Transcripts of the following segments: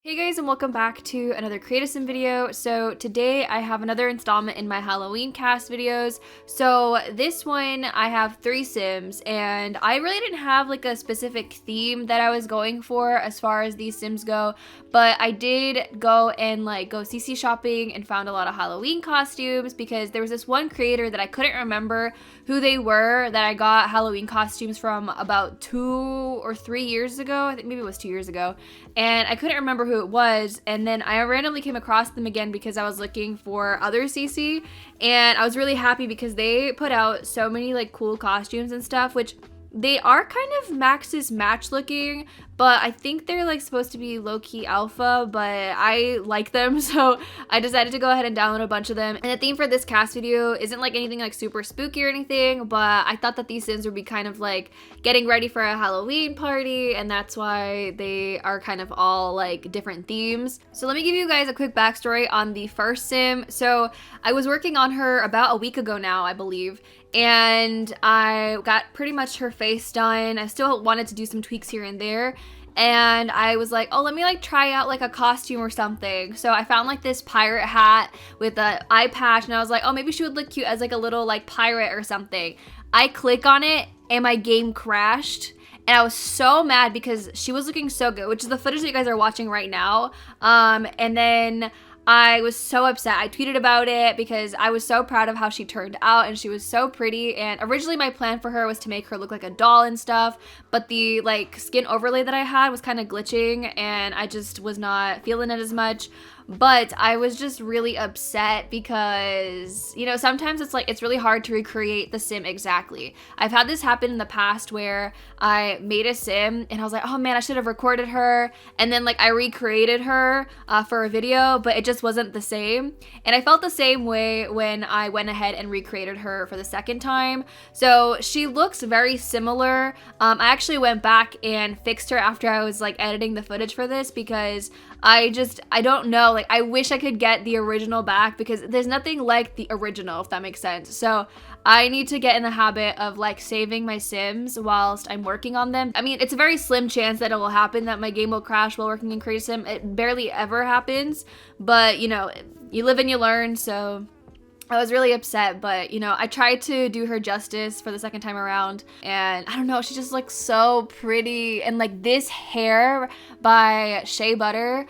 Hey guys, and welcome back to another Create a Sim video. So today I have another installment in my Halloween cast videos. So this one I have 3 Sims, and I really didn't have like a specific theme that I was going for as far as these Sims go, but I did go and go CC shopping and found a lot of Halloween costumes because there was this one creator that I couldn't remember who they were that I got Halloween costumes from about 2 or 3 years ago. I think maybe it was 2 years ago, and I couldn't remember who it was, and then I randomly came across them again because I was looking for other CC, and I was really happy because they put out so many cool costumes and stuff, which they are kind of Max's match looking, but I think they're supposed to be low-key alpha, but I like them, so I decided to go ahead and download a bunch of them. And the theme for this cast video isn't anything super spooky or anything, but I thought that these Sims would be kind of getting ready for a Halloween party, and that's why they are kind of all different themes. So let me give you guys a quick backstory on the first Sim. So I was working on her about a week ago now, I believe, and I got pretty much her face done. I still wanted to do some tweaks here and there, and I was like, oh, let me try out a costume or something. So I found this pirate hat with an eye patch, and I was like, oh, maybe she would look cute as a little pirate or something. I click on it and my game crashed, and I was so mad because she was looking so good, which is the footage that you guys are watching right now. And then I was so upset. I tweeted about it because I was so proud of how she turned out, and she was so pretty. And originally my plan for her was to make her look like a doll and stuff, but the skin overlay that I had was kind of glitching, and I just was not feeling it as much. But I was just really upset because, sometimes it's really hard to recreate the Sim exactly. I've had this happen in the past where I made a Sim and I was like, oh man, I should have recorded her. And then I recreated her for a video, but it just wasn't the same. And I felt the same way when I went ahead and recreated her for the second time. So she looks very similar. I actually went back and fixed her after I was editing the footage for this because I don't know, I wish I could get the original back because there's nothing like the original, if that makes sense. So I need to get in the habit of saving my Sims whilst I'm working on them. I mean, it's a very slim chance that it will happen that my game will crash while working in Create a Sim. It barely ever happens, but you live and you learn. So I was really upset, but I tried to do her justice for the second time around, and I don't know, she just looks so pretty. And this hair by Shea Butter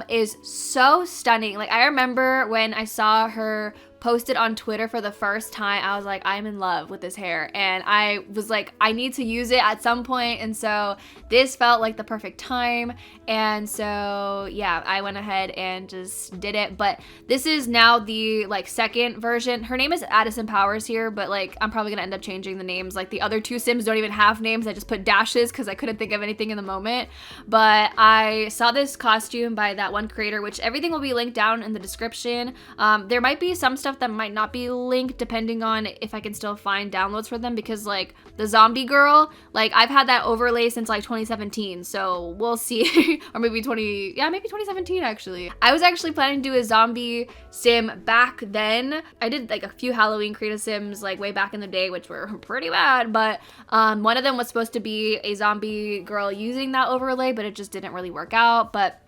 is so stunning. I remember when I saw her posted on Twitter for the first time, I was like, I'm in love with this hair, and I was like, I need to use it at some point. And so this felt like the perfect time, and so yeah, I went ahead and just did it. But this is now the second version. Her name is Addison Powers here, but I'm probably gonna end up changing the names. The other 2 Sims don't even have names. I just put dashes because I couldn't think of anything in the moment. But I saw this costume by that one creator, which everything will be linked down in the description. There might be some stuff that might not be linked depending on if I can still find downloads for them, because the zombie girl, I've had that overlay since 2017, so we'll see. Or maybe maybe 2017 actually. I was actually planning to do a zombie Sim back then. I did a few Halloween Create a Sims way back in the day, which were pretty bad, but one of them was supposed to be a zombie girl using that overlay, but it just didn't really work out. But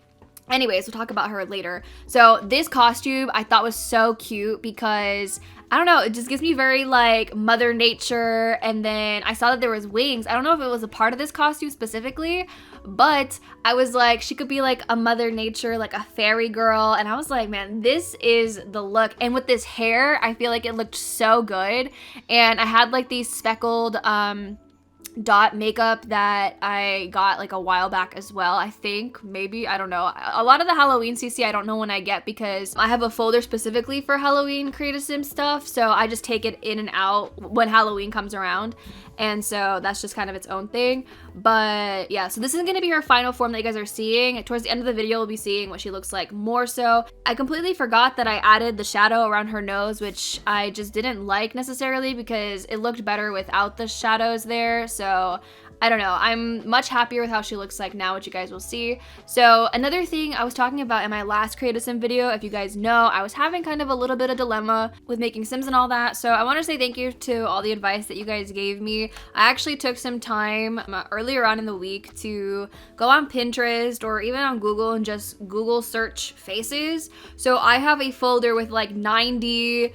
anyways, we'll talk about her later. So this costume I thought was so cute because, I don't know, it just gives me very Mother Nature. And then I saw that there was wings. I don't know if it was a part of this costume specifically, but I was like, she could be a Mother Nature, a fairy girl. And I was like, man, this is the look. And with this hair, I feel like it looked so good. And I had these speckled dot makeup that I got a while back as well. I think, maybe, I don't know. A lot of the Halloween CC I don't know when I get because I have a folder specifically for Halloween Create a Sim stuff, so I just take it in and out when Halloween comes around, and so that's just kind of its own thing. But yeah, so this is going to be her final form that you guys are seeing. Towards the end of the video, we'll be seeing what she looks like more so. I completely forgot that I added the shadow around her nose, which I just didn't like necessarily because it looked better without the shadows there. So I don't know, I'm much happier with how she looks like now, which you guys will see. So another thing I was talking about in my last Create a Sim video, if you guys know, I was having kind of a little bit of dilemma with making Sims and all that. So I want to say thank you to all the advice that you guys gave me. I actually took some time earlier on in the week to go on Pinterest or even on Google and just Google search faces. So I have a folder with like 90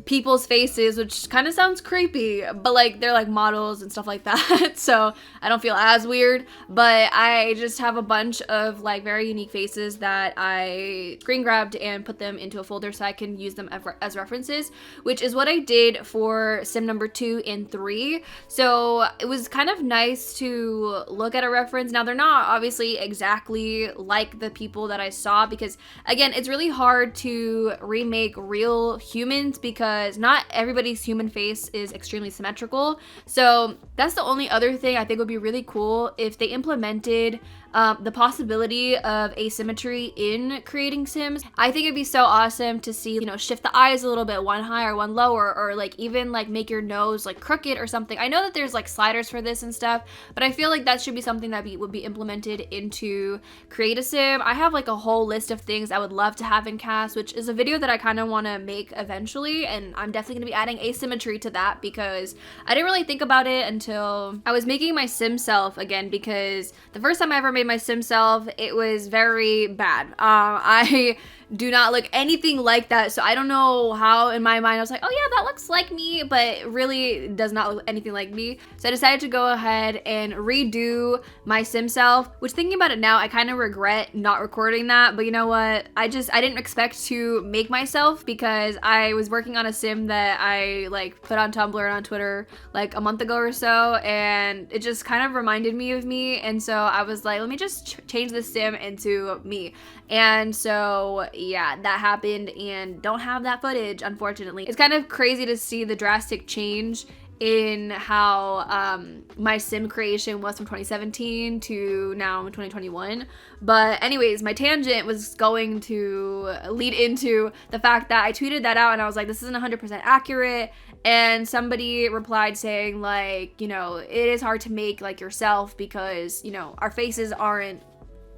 people's faces, which kind of sounds creepy, but like they're like models and stuff like that. So I don't feel as weird, but I just have a bunch of like very unique faces that I screen grabbed and put them into a folder so I can use them as references, which is what I did for Sim number 2 and 3. So it was kind of nice to look at a reference. Now they're not obviously exactly like the people that I saw, because again, it's really hard to remake real humans because not everybody's human face is extremely symmetrical. So that's the only other thing I think would be really cool, if they implemented the possibility of asymmetry in creating Sims. I think it'd be so awesome to see, you know, shift the eyes a little bit, one higher, one lower, or like even like make your nose like crooked or something. I know that there's like sliders for this and stuff, but I feel like that should be something that would be implemented into Create a Sim. I have like a whole list of things I would love to have in cast, which is a video that I kind of want to make eventually, and I'm definitely going to be adding asymmetry to that because I didn't really think about it until I was making my Sim self again, because the first time I ever made my Sim self, it was very bad. I do not look anything like that, so I don't know how in my mind I was like, oh yeah, that looks like me, but really does not look anything like me. So I decided to go ahead and redo my Sim self, which thinking about it now, I kind of regret not recording that, but you know what, I didn't expect to make myself because I was working on a Sim that I like put on Tumblr and on Twitter like a month ago or so, and it just kind of reminded me of me, and so I was like, let me just change this Sim into me. And so yeah, that happened, and don't have that footage, unfortunately. It's kind of crazy to see the drastic change in how my Sim creation was from 2017 to now 2021. But anyways, my tangent was going to lead into the fact that I tweeted that out and I was like, this isn't 100% accurate. And somebody replied saying like, you know, it is hard to make like yourself because, you know, our faces aren't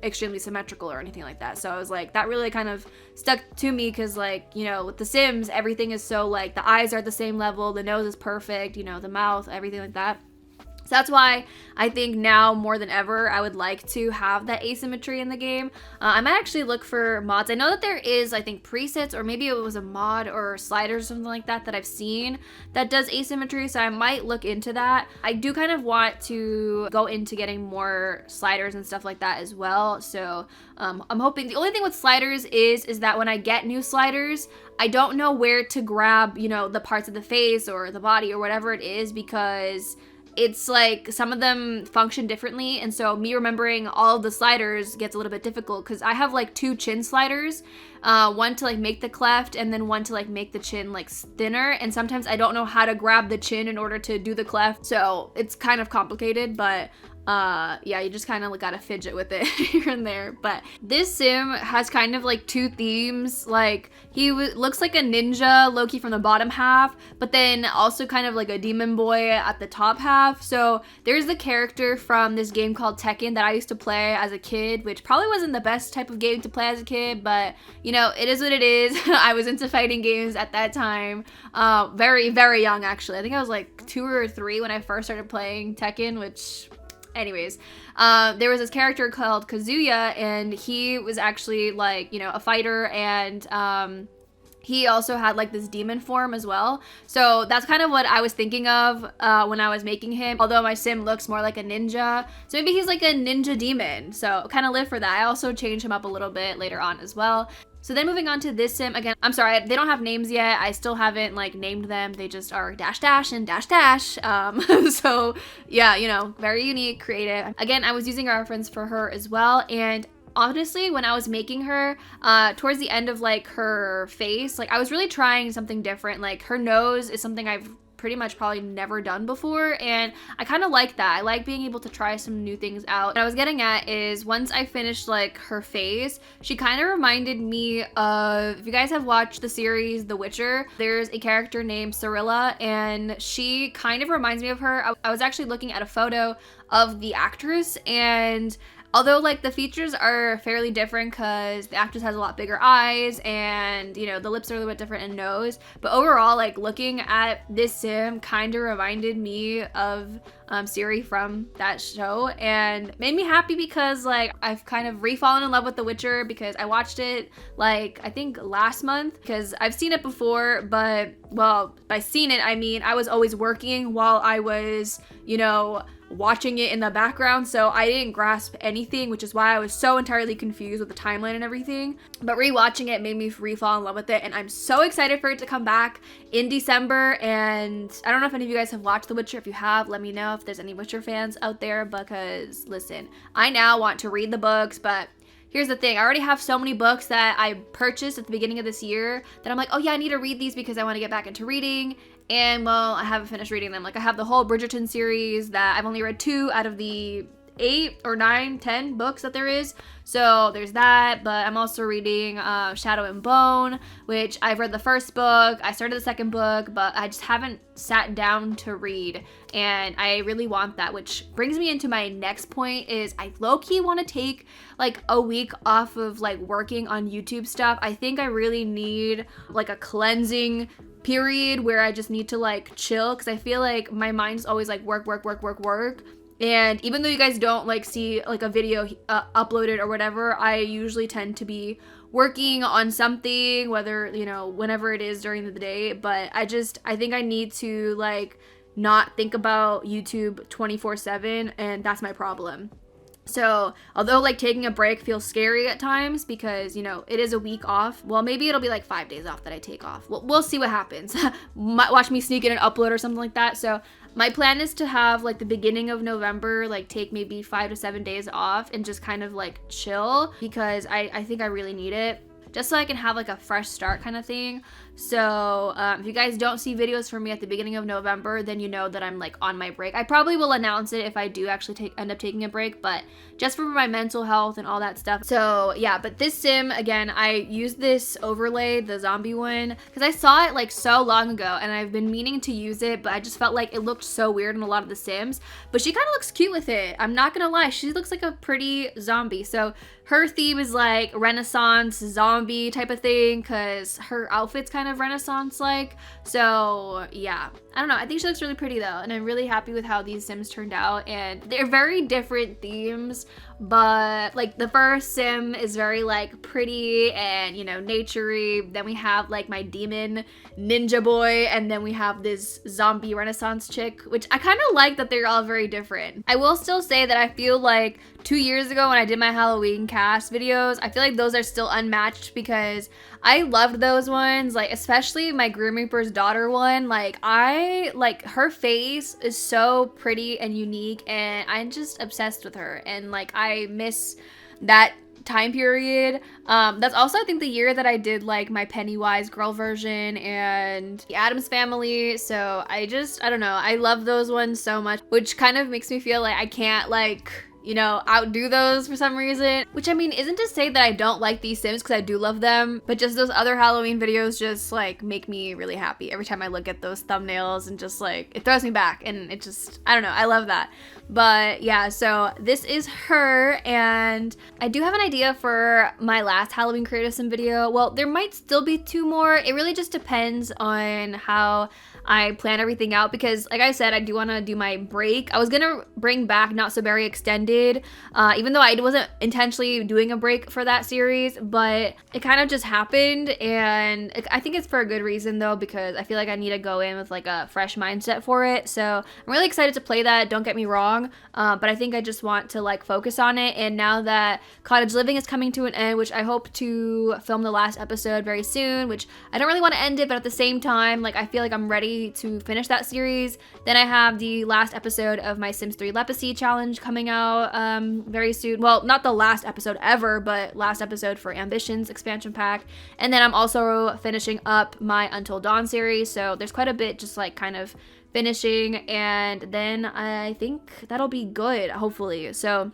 extremely symmetrical or anything like that. So I was like, that really kind of stuck to me because like, you know, with the Sims, everything is so like the eyes are at the same level, the nose is perfect, you know, the mouth, everything like that. So that's why I think now more than ever, I would like to have that asymmetry in the game. I might actually look for mods. I know that there is, I think, presets, or maybe it was a mod or sliders or something like that that I've seen that does asymmetry, so I might look into that. I do kind of want to go into getting more sliders and stuff like that as well. So I'm hoping, the only thing with sliders is that when I get new sliders, I don't know where to grab, you know, the parts of the face or the body or whatever it is, because it's like some of them function differently, and so me remembering all of the sliders gets a little bit difficult because I have like 2 chin sliders, one to like make the cleft and then one to like make the chin like thinner, and sometimes I don't know how to grab the chin in order to do the cleft, so it's kind of complicated. But yeah, you just kind of gotta fidget with it here and there. But this Sim has kind of like 2 themes. Like he looks like a ninja low-key from the bottom half, but then also kind of like a demon boy at the top half. So there's the character from this game called Tekken that I used to play as a kid, which probably wasn't the best type of game to play as a kid, but you know, it is what it is. I was into fighting games at that time, very, very young actually. I think I was like 2 or 3 when I first started playing Tekken, which anyways, there was this character called Kazuya, and he was actually like, you know, a fighter, and he also had like this demon form as well. So that's kind of what I was thinking of when I was making him, although my Sim looks more like a ninja. So maybe he's like a ninja demon. So kind of live for that. I also changed him up a little bit later on as well. So then moving on to this Sim, again, I'm sorry, they don't have names yet. I still haven't like named them. They just are dash dash and dash dash. So yeah, you know, very unique, creative. Again, I was using a reference for her as well. And honestly, when I was making her, towards the end of like her face, like I was really trying something different. Like her nose is something I've pretty much probably never done before, and I kind of like that. I like being able to try some new things out. What I was getting at is once I finished like her face, she kind of reminded me of, if you guys have watched the series The Witcher, there's a character named Cirilla, and she kind of reminds me of her. I was actually looking at a photo of the actress, and although like the features are fairly different because the actress has a lot bigger eyes and, you know, the lips are a little bit different and nose, but overall, like looking at this sim kind of reminded me of Ciri from that show, and made me happy because like I've kind of re-fallen in love with The Witcher because I watched it like I think last month, because I've seen it before, but well, by seen it I mean I was always working while I was, you know, watching it in the background, so I didn't grasp anything, which is why I was so entirely confused with the timeline and everything. But rewatching it made me re-fall in love with it, and I'm so excited for it to come back in December. And I don't know if any of you guys have watched The Witcher. If you have, let me know if there's any Witcher fans out there, because listen, I now want to read the books, but here's the thing, I already have so many books that I purchased at the beginning of this year that I'm like, oh yeah, I need to read these because I want to get back into reading. And well, I haven't finished reading them. Like I have the whole Bridgerton series that I've only read 2 out of the 8 or 9, 10 books that there is. So there's that, but I'm also reading Shadow and Bone, which I've read the first book. I started the second book, but I just haven't sat down to read, and I really want that, which brings me into my next point is I low-key want to take like a week off of like working on YouTube stuff. I think I really need like a cleansing period where I just need to like chill, because I feel like my mind's always like work. And even though you guys don't like see like a video uploaded or whatever, I usually tend to be working on something, whether, you know, whenever it is during the day. But I think I need to like not think about YouTube 24/7, and that's my problem. So although like taking a break feels scary at times because, you know, it is a week off. Well, maybe it'll be like 5 days off that I take off. We'll see what happens. Might watch me sneak in an upload or something like that. So my plan is to have like the beginning of November, like take maybe 5 to 7 days off and just kind of like chill, because I think I really need it, just so I can have like a fresh start kind of thing. So if you guys don't see videos from me at the beginning of November, then you know that I'm like on my break. I probably will announce it if I do actually end up taking a break, but just for my mental health and all that stuff. So yeah, but this sim, again, I used this overlay, the zombie one, because I saw it like so long ago and I've been meaning to use it, but I just felt like it looked so weird in a lot of the sims. But she kind of looks cute with it. I'm not gonna lie, she looks like a pretty zombie. So her theme is like Renaissance zombie type of thing, because her outfit's kind of Renaissance like. So yeah, I don't know, I think she looks really pretty though, and I'm really happy with how these sims turned out. And they're very different themes, but like the first sim is very like pretty and, you know, naturey. Then we have like my demon ninja boy, and then we have this zombie Renaissance chick, which I kind of like that they're all very different. I will still say that I feel like 2 years ago when I did my Halloween cast videos, I feel like those are still unmatched, because I loved those ones, like especially my Grim Reaper's daughter one. Like her face is so pretty and unique, and I'm just obsessed with her, and like I miss that time period. That's also I think the year that I did like my Pennywise girl version and the Addams Family. So I don't know, I love those ones so much, which kind of makes me feel like I can't like, you know, outdo those for some reason. Which I mean, isn't to say that I don't like these sims, because I do love them, but just those other Halloween videos just like make me really happy every time I look at those thumbnails, and just like it throws me back, and it just, I don't know, I love that. But yeah, so this is her, and I do have an idea for my last Halloween creative sim video. Well, there might still be 2 more. It really just depends on how I plan everything out, because like I said, I do want to do my break. I was gonna bring back Not So Berry Extended, even though I wasn't intentionally doing a break for that series, but it kind of just happened, and I think it's for a good reason though, because I feel like I need to go in with like a fresh mindset for it. So I'm really excited to play that, don't get me wrong. long, but I think I just want to like focus on it. And now that Cottage Living is coming to an end, which I hope to film the last episode very soon, which I don't really want to end it, but at the same time, like I feel like I'm ready to finish that series. Then I have the last episode of my Sims 3 Leprosy challenge coming out very soon. Well, not the last episode ever, but last episode for Ambitions expansion pack. And then I'm also finishing up my Until Dawn series, so there's quite a bit just like kind of finishing, and then I think that'll be good, hopefully. So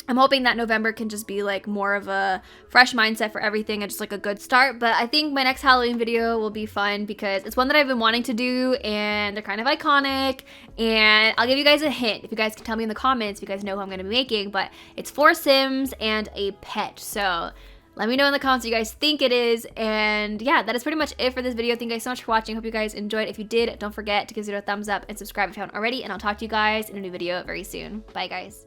I'm hoping that November can just be like more of a fresh mindset for everything and just like a good start. But I think my next Halloween video will be fun because it's one that I've been wanting to do and they're kind of iconic. And I'll give you guys a hint if you guys can tell me in the comments if you guys know who I'm going to be making. But it's 4 Sims and a pet. So let me know in the comments what you guys think it is. And yeah, that is pretty much it for this video. Thank you guys so much for watching. Hope you guys enjoyed. If you did, don't forget to give this video a thumbs up and subscribe if you haven't already. And I'll talk to you guys in a new video very soon. Bye, guys.